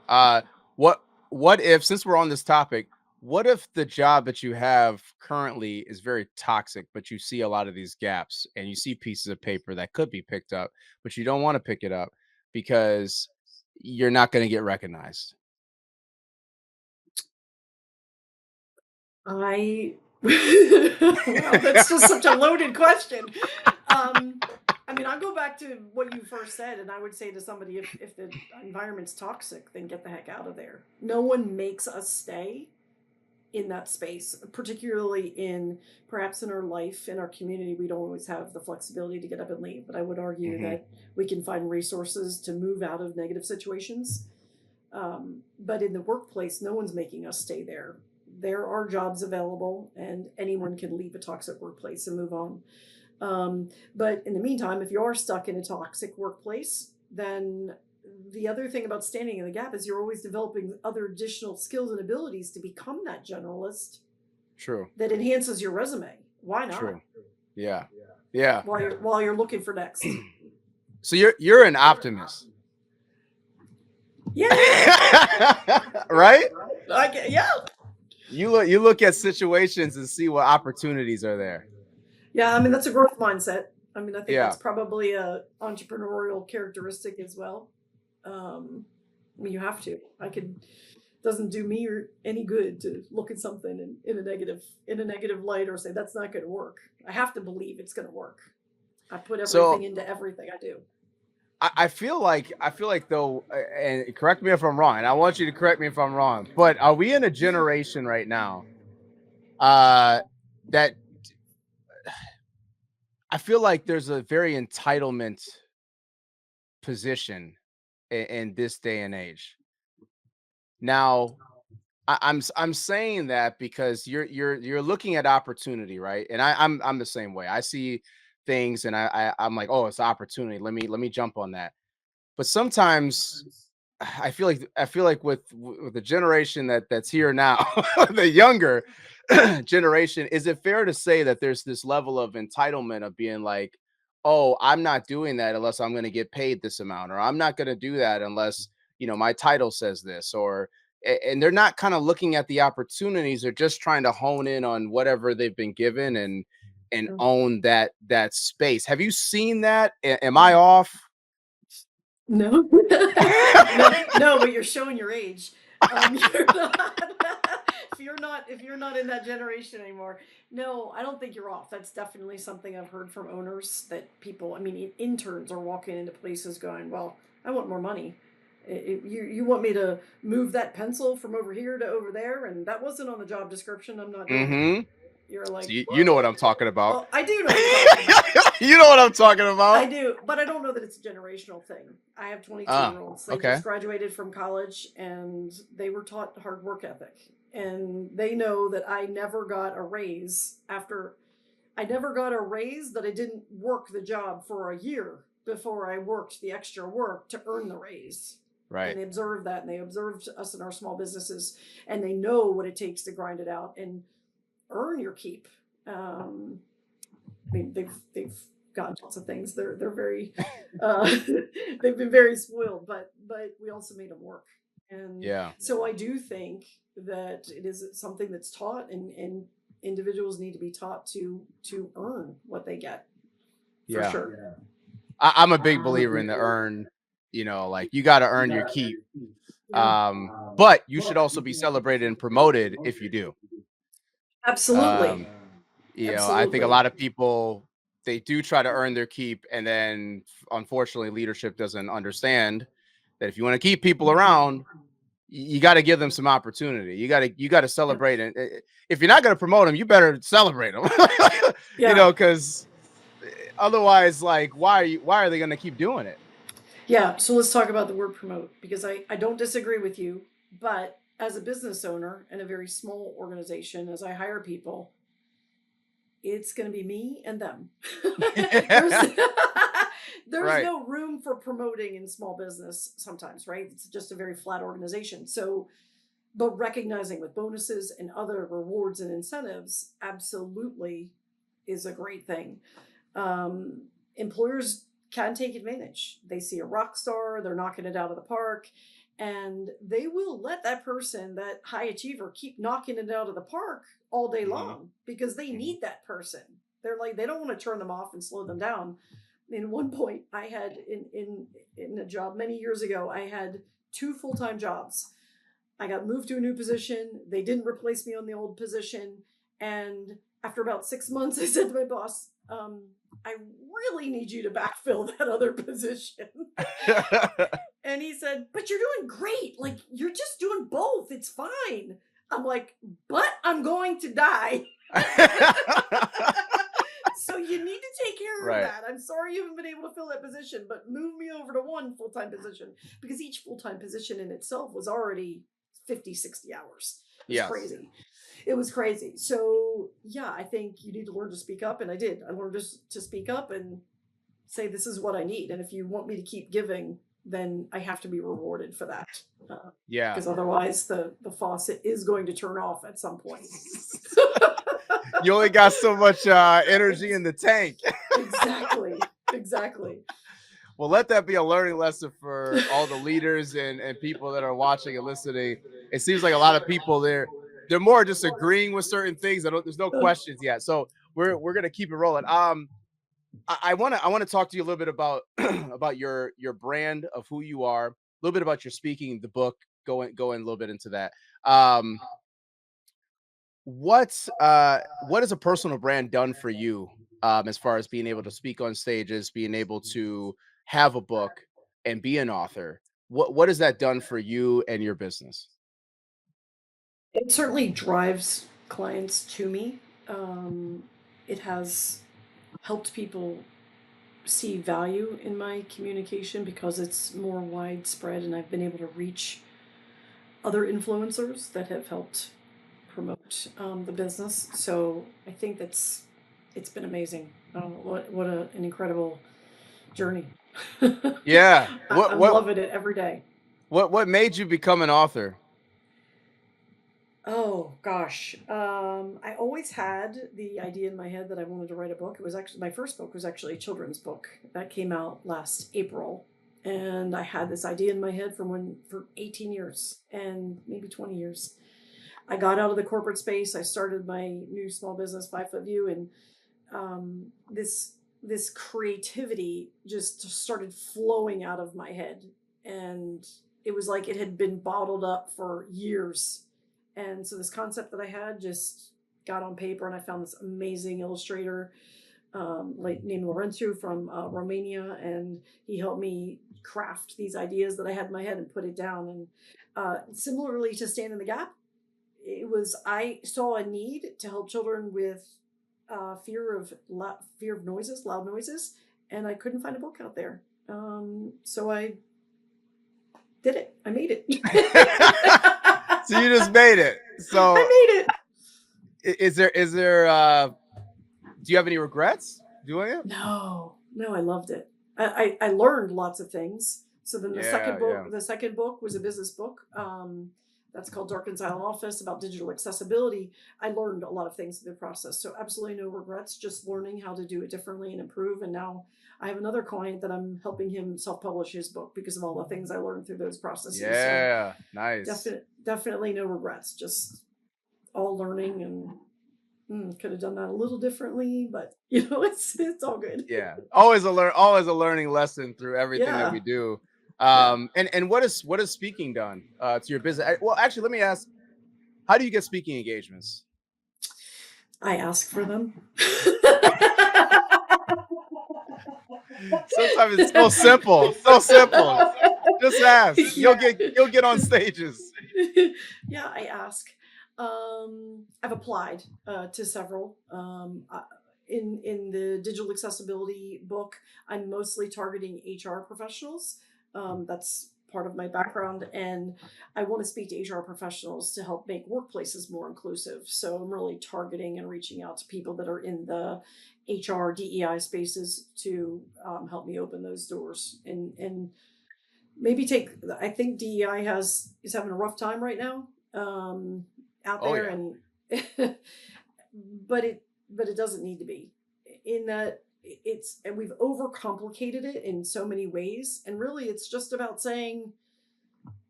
What if since we're on this topic, what if the job that you have currently is very toxic, but you see a lot of these gaps and you see pieces of paper that could be picked up, but you don't want to pick it up because you're not going to get recognized? I wow, that's just such a loaded question. Um, I mean, I'll go back to what you first said, and I would say to somebody, if the environment's toxic, then get the heck out of there. No one makes us stay in that space, particularly in perhaps in our life, in our community. We don't always have the flexibility to get up and leave, but I would argue Hmm. that we can find resources to move out of negative situations. But in the workplace, no one's making us stay there. There are jobs available, and anyone can leave a toxic workplace and move on. But in the meantime, if you are stuck in a toxic workplace, then the other thing about standing in the gap is you're always developing other additional skills and abilities to become that generalist True. that enhances your resume. Why not? True. Yeah. Yeah. While you're looking for next. So you're an optimist. Yeah, yeah. Right? Yeah. You look at situations and see what opportunities are there. Yeah, I mean that's a growth mindset. I mean, I think that's Yeah. probably a entrepreneurial characteristic as well. I mean, you have to. I could doesn't do me or any good to look at something in a negative light or say that's not going to work. I have to believe it's going to work. I put everything So into everything I do. I feel like though, and correct me if I'm wrong, and I want you to correct me if I'm wrong, but are we in a generation right now uh that I feel like there's a very entitlement position in this day and age. Now, I'm saying that because you're looking at opportunity, right? And I'm the same way. I see things and I'm like, oh, it's an opportunity. Let me jump on that. But sometimes I feel like with the generation that's here now, the younger generation, is it fair to say that there's this level of entitlement of being like, oh, I'm not doing that unless I'm going to get paid this amount, or I'm not going to do that unless my title says this, or and they're not kind of looking at the opportunities. They're just trying to hone in on whatever they've been given and Yeah. own that space. Have you seen that? Am I off? No, no, no, but you're showing your age. You're not. If you're not in that generation anymore, no, I don't think you're off. That's definitely something I've heard from owners that people. I mean, interns are walking into places going, "Well, I want more money. You want me to move that pencil from over here to over there, and that wasn't on the job description. I'm not doing it." Hmm. You're So like, you know what "What?" I'm talking about. Well, I do know what you're talking about. You know what I'm talking I about. do, but I don't know that it's a generational thing. I have 22 Ah, year olds. They okay. just graduated from college and they were taught hard work ethic. And they know that I never got a raise after I never got a raise that I didn't work the job for a year before I worked the extra work to earn the raise. And Right. they observed that and they observed us in our small businesses and they know what it takes to grind it out and earn your keep. I mean, they've gotten lots of things. They're very uh, they've been very spoiled, but we also made them work. And Yeah. so I do think that it is something that's taught, and individuals need to be taught to earn what they get for Yeah. sure. I'm a big believer in the earn. Like you got to earn your keep. Yeah, But you should also be celebrated and promoted if you do. absolutely, Um, I think a absolutely. lot of people they do try to earn their keep, and then unfortunately, leadership doesn't understand that if you want to keep people around, you got to give them some opportunity. You got to Yeah, celebrate it. If you're not going to promote them, you better celebrate them. yeah, Because otherwise, like, why are they going to keep doing it? yeah. So let's talk about the word promote because I don't disagree with you, but as a business owner in a very small organization, as I hire people, it's going to be me and them. there's there's Right. no room for promoting in small business sometimes, right? It's just a very flat organization. So, but recognizing with bonuses and other rewards and incentives absolutely is a great thing. Employers can take advantage. They see a rock star, they're knocking it out of the park, and they will let that person, that high achiever, keep knocking it out of the park all day Hmm. long because they Hmm. need that person. They're like, they don't want to turn them off and slow them down. In one point I had in a job many years ago, I had two full-time jobs. I got moved to a new position. They didn't replace me on the old position. And after about 6 months, I said to my boss, I really need you to backfill that other position. And he said, but you're doing great. Like, you're just doing both. It's fine. I'm like, but I'm going to die. So you need to take care of Right. that. I'm sorry you haven't been able to fill that position, but move me over to one full-time position, because each full-time position in itself was already 50, 60 hours. It was Yes. crazy. It was crazy. So yeah, I think you need to learn to speak up. And I did. I learned to speak up and say, this is what I need. And if you want me to keep giving, then I have to be rewarded for that. Yeah. Because otherwise the faucet is going to turn off at some point. You only got so much energy in the tank. Exactly. Exactly. Well, let that be a learning lesson for all the leaders and people that are watching and listening. It seems like a lot of people they're more just agreeing with certain things. There's no questions yet. So we're gonna keep it rolling. I wanna talk to you a little bit about about your brand of who you are, a little bit about your speaking, the book, going a little bit into that. Um, what has a personal brand done for you, as far as being able to speak on stages, being able to have a book and be an author? What has that done for you and your business? It certainly drives clients to me. Um, it has helped people see value in my communication because it's more widespread, and I've been able to reach other influencers that have helped promote the business. So I think it's been amazing. An incredible journey. Yeah. I'm loving it every day. What made you become an author? Oh gosh, I always had the idea in my head that I wanted to write a book. It was actually, my first book was actually a children's book that came out last April, and I had this idea in my head for 18 years and maybe 20 years. I got out of the corporate space. I started my new small business, 5 Foot View, and this creativity just started flowing out of my head, and it was like it had been bottled up for years. And so this concept that I had just got on paper, and I found this amazing illustrator, like named Lorenzo from Romania, and he helped me craft these ideas that I had in my head and put it down. And similarly to Stand in the Gap, it was, I saw a need to help children with fear of noises, loud noises, and I couldn't find a book out there. So I did it. I made it. So you just made it. I So made it. is there do you have any regrets doing it? No, no, I loved it. I learned lots of things. So then Yeah, yeah. the second book was a business book. That's called Dark and Silent Office, about digital accessibility. I learned a lot of things through the process. So absolutely no regrets, just learning how to do it differently and improve. And now I have another client that I'm helping him self-publish his book because of all the things I learned through those processes. So Yeah, nice. definitely no regrets, just all learning. And could have done that a little differently, but it's all good. Yeah. Always a learning lesson through everything that we Yeah, do. yeah. And what is speaking done to your business? Well, actually, let me ask, how do you get speaking engagements? I ask for them. Sometimes it's so simple, so simple. Just ask. You'll Yeah. get on stages. Yeah, I ask. I've applied to several. In the digital accessibility book, I'm mostly targeting HR professionals. That's part of my background, and I want to speak to HR professionals to help make workplaces more inclusive. So I'm really targeting and reaching out to people that are in the HR DEI spaces to help me open those doors, and maybe take, I think DEI is having a rough time right now, out Oh there, yeah. and but it doesn't need to be, in that it's, and we've overcomplicated it in so many ways, and really it's just about saying,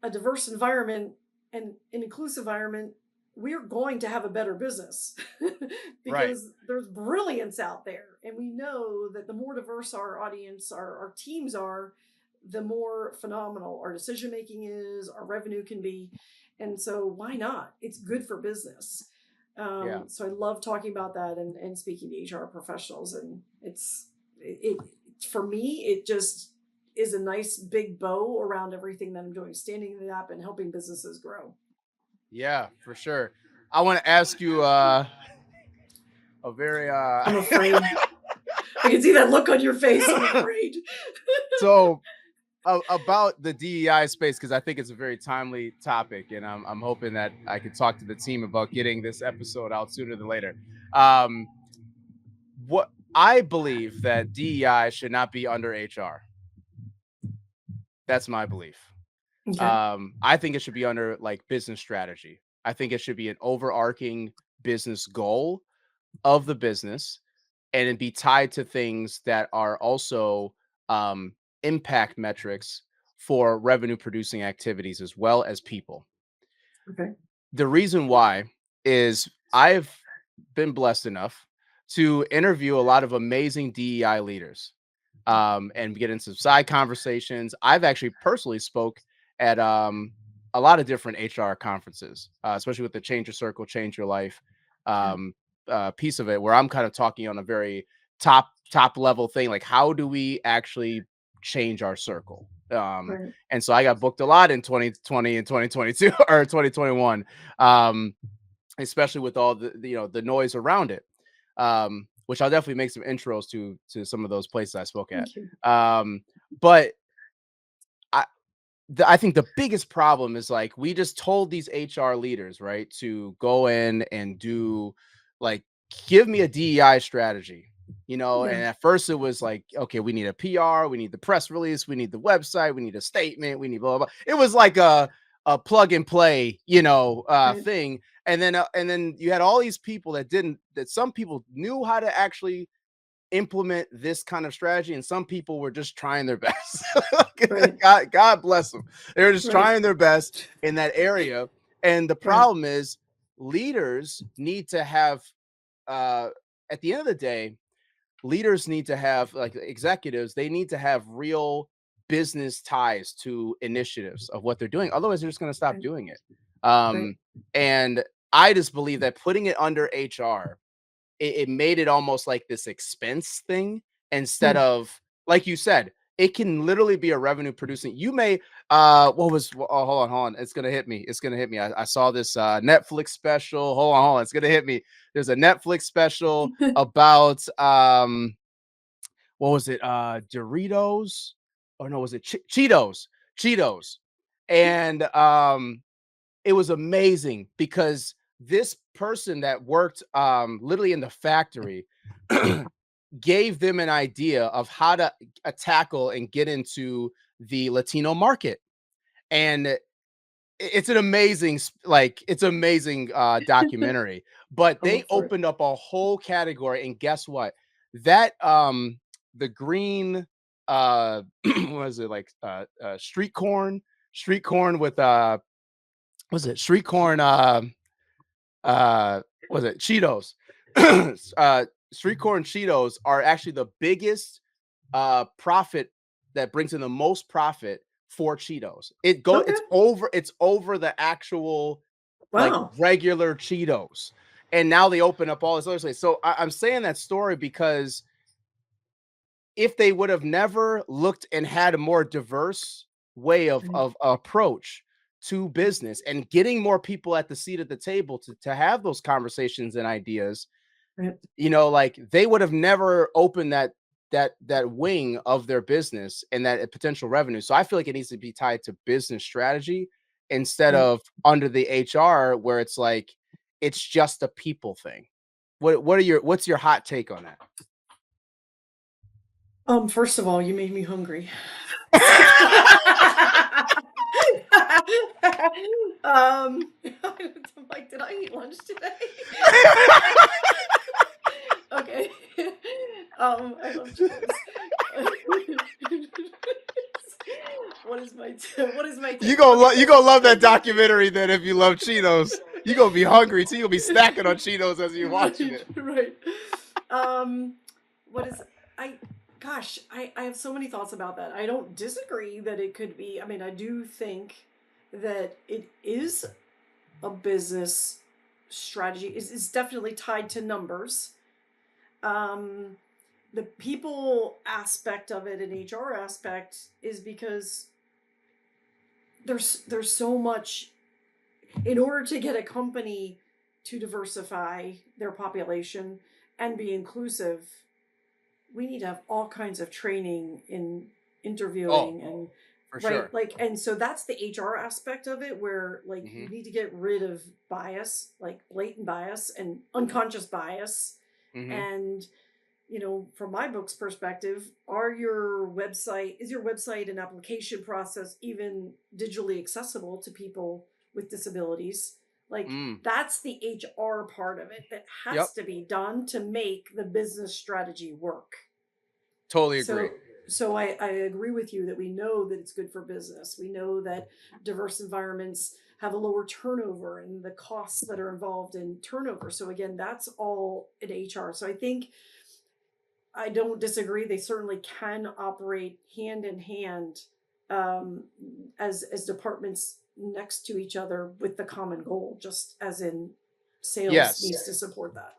a diverse environment and an inclusive environment, we're going to have a better business Right. because there's brilliance out there. And we know that the more diverse our audience, our teams are, the more phenomenal our decision making is, our revenue can be. And so, why not? It's good for business. Yeah. So, I love talking about that and speaking to HR professionals. And it for me, it just is a nice big bow around everything that I'm doing, standing in the gap and helping businesses grow. Yeah, for sure. I want to ask you a very I'm afraid. I can see that look on your face. I'm afraid. so about the DEI space, because I think it's a very timely topic, and I'm hoping that I could talk to the team about getting this episode out sooner than later. Um, what I believe that DEI should not be under HR. That's my belief. Okay. I think it should be under like business strategy. I think it should be an overarching business goal of the business, and it be tied to things that are also um, impact metrics for revenue producing activities as well as people. Okay. The reason why is I've been blessed enough to interview a lot of amazing DEI leaders, and get into side conversations. I've actually personally spoke at a lot of different HR conferences, especially with the Change Your Circle, Change Your Life Yeah. um, piece of it, where I'm kind of talking on a very top level thing, like how do we actually change our circle? Right. And so I got booked a lot in 2020 and 2022 or 2021, um, especially with all the noise around it. Which I'll definitely make some intros to some of those places I spoke at. Thank you. But I I think the biggest problem is like we just told these HR leaders, right, to go in and do like give me a DEI strategy, Yeah. and at first it was like, okay, we need a PR, we need the press release, we need the website, we need a statement, we need blah blah blah. It was like a plug and play, Right. thing. And then you had all these people that some people knew how to actually implement this kind of strategy, and some people were just trying their best. Right. God bless them. They were just Right. trying their best in that area. And the Right. problem is leaders need to have uh at the end of the day, leaders need to have like executives, they need to have real business ties to initiatives of what they're doing. Otherwise, they're just going to stop Right. doing it. Right. And I just believe that putting it under HR, it made it almost like this expense thing instead Hmm. of, like you said, it can literally be a revenue producing. You may oh, hold on, it's gonna hit me. I saw this Netflix special. Hold on, it's gonna hit me. There's a Netflix special about what was it, Doritos, or no, was it Cheetos. And it was amazing because this person that worked literally in the factory gave them an idea of how to tackle and get into the Latino market. And it's an it's amazing documentary. But I'll they look for it. opened up a whole category, and guess what? That the green what was it, like street corn with was it street corn uh was it Cheetos. Street corn Cheetos are actually the biggest profit, that brings in the most profit for Cheetos. Okay. It's over the actual like Wow. regular Cheetos. And now they open up all this other place. So I'm saying that story because if they would have never looked and had a more diverse way Right. of approach to business and getting more people at the seat at the table to have those conversations and ideas, Right. like they would have never opened that wing of their business and that potential revenue. So I feel like it needs to be tied to business strategy instead Right. of under the HR, where it's like it's just a people thing. What's your hot take on that? First of all, you made me hungry. um, I'm like, did I eat lunch today? Okay. I love Cheetos. What is my what is my You take? gonna you gonna love that documentary then if you love Cheetos. You gonna be hungry, so you'll be snacking on Cheetos as you're watching Right, it. right. Um, what is I? Gosh, I have so many thoughts about that. I don't disagree that it could be. I mean, I do think that it is a business strategy. Is definitely tied to numbers. Um, the people aspect of it and HR aspect is because there's so much in order to get a company to diversify their population and be inclusive, we need to have all kinds of training in Oh, interviewing and for right sure. like and so that's the HR aspect of it where like you Hmm. need to get rid of bias, like blatant bias and unconscious bias. Hmm. And from my book's perspective, is your website and application process even digitally accessible to people with disabilities? Like Mm. that's the HR part of it that has Yep. to be done to make the business strategy work. Totally So agree. so I agree with you that we know that it's good for business. We know that diverse environments have a lower turnover and the costs that are involved in turnover. So again, that's all in HR. So I think I don't disagree. They certainly can operate hand in hand um, as departments next to each other with the common goal, just as in sales Yes. needs to support that.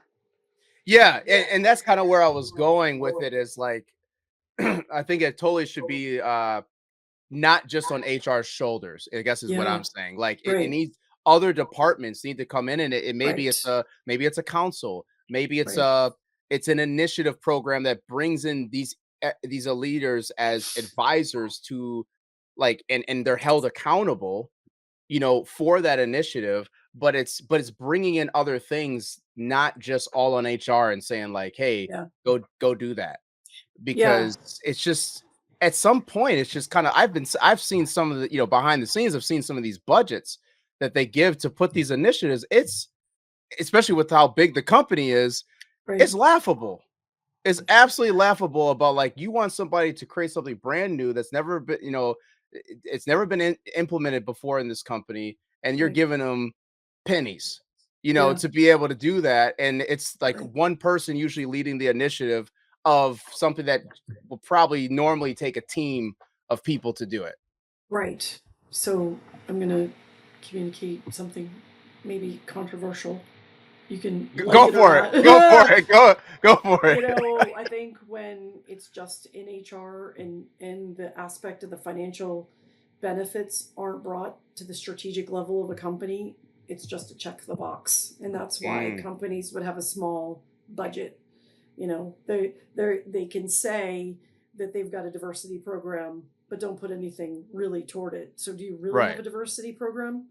Yeah, and that's kind of where I was going with it. Is like, I think it totally should be not just on HR's shoulders, I guess is what Yeah. I'm saying. Like it Right. needs other departments need to come in, and Right. maybe it's a council, maybe Right. it's an initiative program that brings in these leaders as advisors to like and they're held accountable, for that initiative, but it's bringing in other things, not just all on HR and saying like, "Hey, Yeah. go do that." Yeah. Because it's just at some point it's just kind of I've seen some of the behind the scenes. I've seen some of these budgets that they give to put these initiatives. It's especially with how big the company is, Right. it's laughable. It's absolutely laughable about like you want somebody to create something brand new that's never been, it's never been implemented before in this company, and you're Right. giving them pennies, Yeah. to be able to do that. And it's like Right. one person usually leading the initiative of something that will probably normally take a team of people to do it. Right. So I'm gonna communicate something maybe controversial. You can like Go it or for it. not. Go for it. Go for it. I think when it's just in HR and the aspect of the financial benefits aren't brought to the strategic level of a company, it's just to check the box. And that's why Mm, companies would have a small budget. They can say that they've got a diversity program, but don't put anything really toward it. So do you really have right. a diversity program?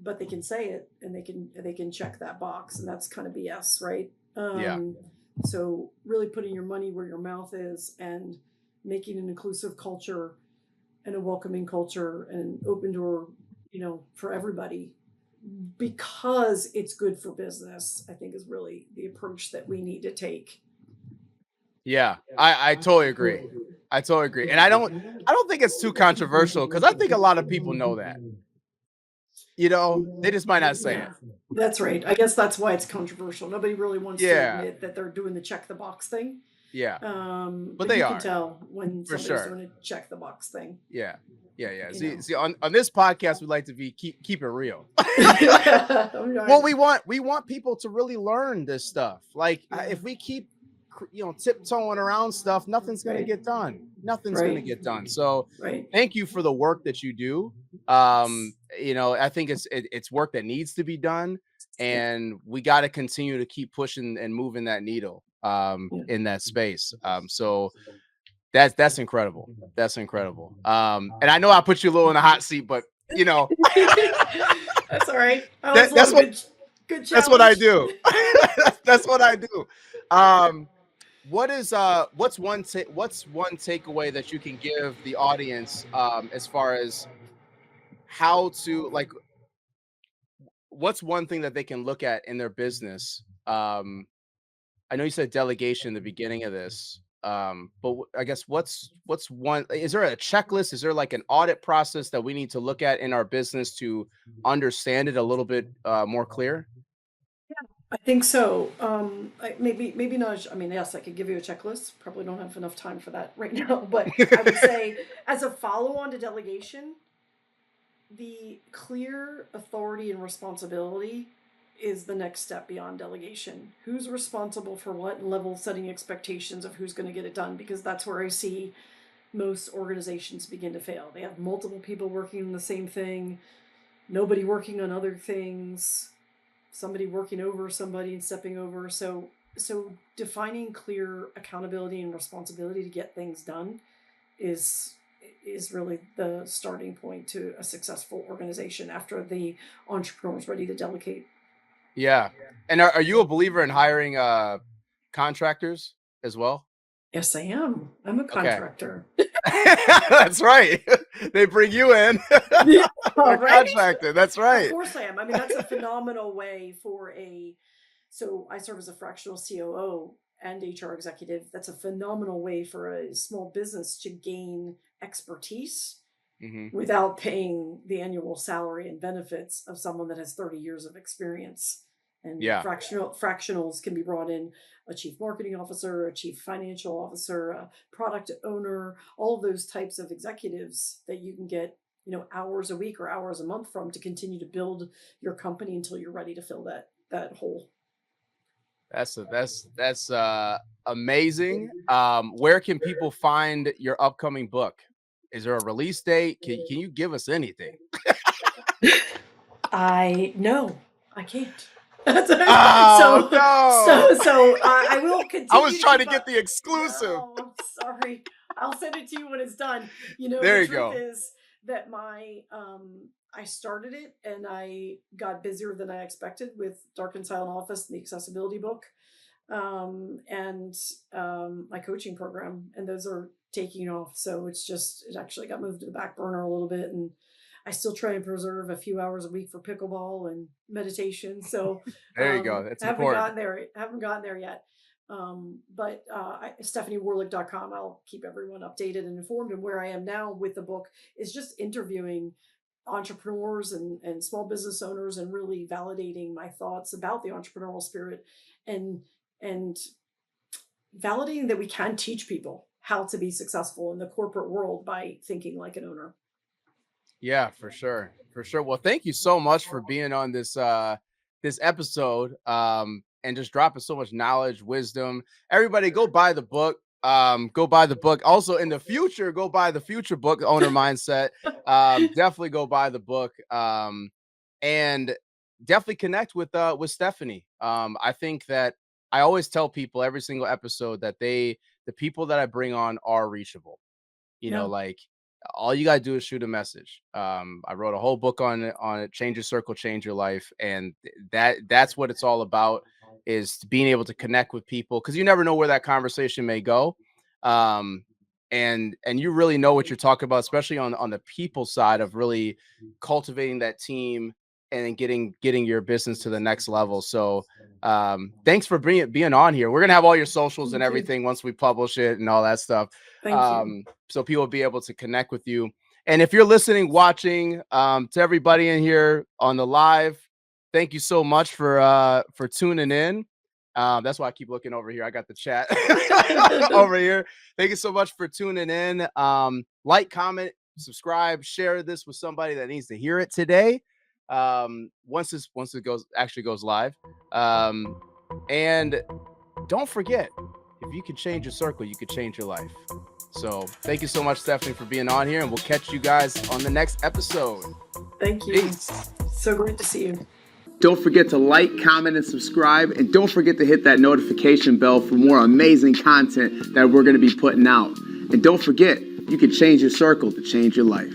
But they can say it and they can check that box, and that's kind of BS, right? Yeah. So really putting your money where your mouth is and making an inclusive culture and a welcoming culture and an open door, for everybody because it's good for business, I think is really the approach that we need to take. Yeah. I totally agree. I totally agree. And I don't think it's too controversial because I think a lot of people know that. They just might not say Yeah, it. that's right. I guess that's why it's controversial. Nobody really wants to Yeah. admit that they're doing the check the box thing. Yeah. But But they you can are, tell when for somebody's sure. doing a check the box thing, Yeah. Yeah, yeah. you See, know. see, on this podcast, we like to be keep it real. I'm Well, not- we want people to really learn this stuff. Like yeah, if we keep tiptoeing around stuff, nothing's going to right, get done. Nothing's going to right, get done. So, right. thank you for the work that you do. I think it's work that needs to be done, Yeah, and we got to continue to keep pushing and moving that needle yeah. in that space. So that's incredible. That's incredible. And I know I put you a little in a hot seat, but That's all right. I always that love that's a what good that's what I challenge. do. That's what I do. Um, what's one takeaway that you can give the audience as far as how to like what's one thing that they can look at in their business? I know you said delegation in the beginning of this. But I guess what's one, is there a checklist? Is there like an audit process that we need to look at in our business to understand it a little bit more clear? I think so. Maybe not. I mean, yes, I could give you a checklist. Probably don't have enough time for that right now. But I would say, as a follow-on to delegation, the clear authority and responsibility is the next step beyond delegation. Who's responsible for what, and level setting expectations of who's going to get it done, because that's where I see most organizations begin to fail. They have multiple people working on the same thing, nobody working on other things, somebody working over somebody and stepping over. So defining clear accountability and responsibility to get things done is really the starting point to a successful organization after the entrepreneur is ready to delegate. Yeah. And are you a believer in hiring contractors as well? Yes, I am. I'm a Okay. contractor. That's right. They bring you in. Yeah, They're right? contracted. That's Of right. course I am. I mean, that's a phenomenal way so I serve as a fractional COO and HR executive. That's a phenomenal way for a small business to gain expertise Hmm. without paying the annual salary and benefits of someone that has 30 years of experience. And Yeah. fractionals can be brought in: a chief marketing officer, a chief financial officer, a product owner, all of those types of executives that you can get, hours a week or hours a month from, to continue to build your company until you're ready to fill that hole. That's amazing. Where can people find your upcoming book? Is there a release date? Can you give us anything? I can't. so Oh no! I will I was continue to trying to keep get up. the exclusive. No, I'm sorry. I'll send it to you when it's done. There The you truth go. is that I started it and I got busier than I expected with Dark and Silent Office and the accessibility book, and my coaching program, and those are taking off. So it actually got moved to the back burner a little bit, and I still try and preserve a few hours a week for pickleball and meditation. So There you go. That's haven't important. gotten there. Haven't gotten there yet. But StephanieWarlick.com. I'll keep everyone updated and informed. And where I am now with the book is just interviewing entrepreneurs and small business owners, and really validating my thoughts about the entrepreneurial spirit, and and validating that we can teach people how to be successful in the corporate world by thinking like an owner. Yeah, for sure. For sure. Well, thank you so much for being on this episode and just dropping so much knowledge, wisdom. Everybody go buy the book. Go buy the book. Also in the future, go buy the future book, Owner Mindset. Definitely go buy the book. And definitely connect with Stephanie. I think that I always tell people every single episode that the people that I bring on are reachable. Yeah. Like all you gotta do is shoot a message. I wrote a whole book on it, Change Your Circle, Change Your Life, and that's what it's all about, is being able to connect with people, because you never know where that conversation may go. Um, and you really know what you're talking about, especially on the people side of really cultivating that team and then getting your business to the next level. So thanks for being on here. We're gonna have all your socials and Thank you. everything once we publish it and all that stuff. Thank you. So people will be able to connect with you. And if you're listening, watching, to everybody in here on the live, thank you so much for tuning in. That's why I keep looking over here. I got the chat over here. Thank you so much for tuning in. Like, comment, subscribe, share this with somebody that needs to hear it today. Once it goes live. And don't forget, if you can change your circle, you could change your life. So thank you so much, Stephanie, for being on here, and we'll catch you guys on the next episode. Thank you. Peace. So great to see you. Don't forget to like, comment, and subscribe. And don't forget to hit that notification bell for more amazing content that we're going to be putting out. And don't forget, you can change your circle to change your life.